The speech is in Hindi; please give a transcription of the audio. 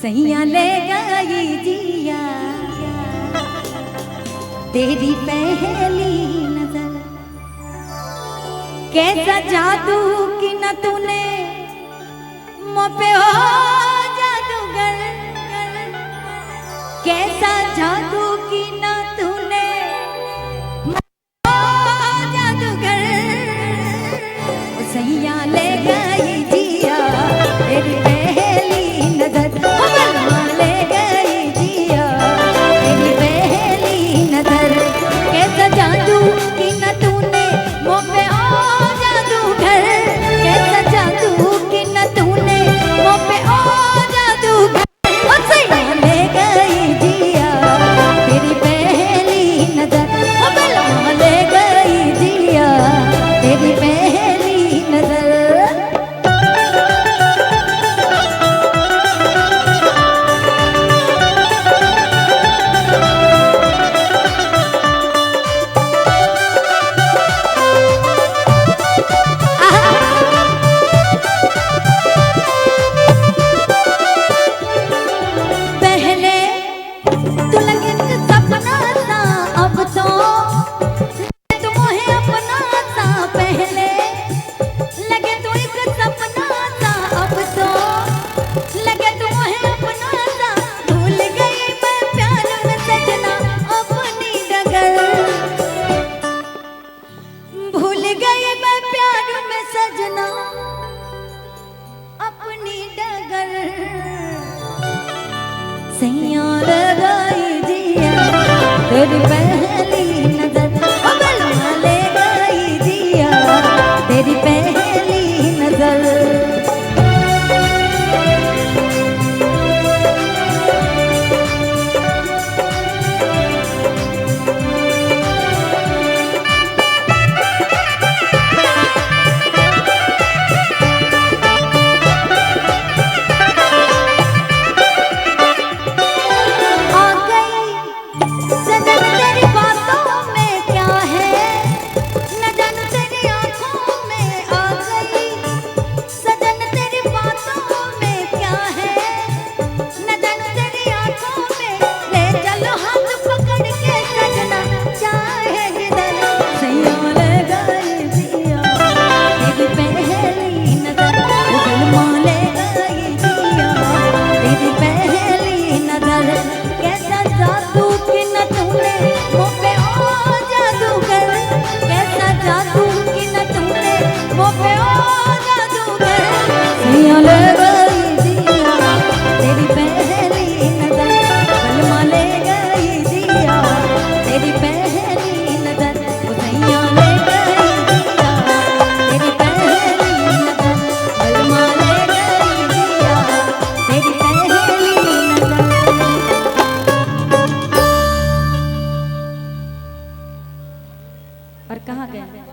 सैया ले गई जिया तेरी पहली नजर, कैसा जादू की न तूने मोपे हो जादूगर, कैसा जादू की न तूने जादूगर, सैया ले गई जिया तेरी पहली नजर, ले गई जिया तेरी पहली नजर, कैसा जादू की न तूने मोपे ओ जादूगर, कैसा जादू की न तूने मोपे ओ जादूगर, सैया ले गई जिया तेरी पहली नजर, ले गई जिया तेरी पहली नजर। सैया ले गई जिया तेरी पहली नजर, ले गई जिया तेरी पहली नजर। और कहाँ गए?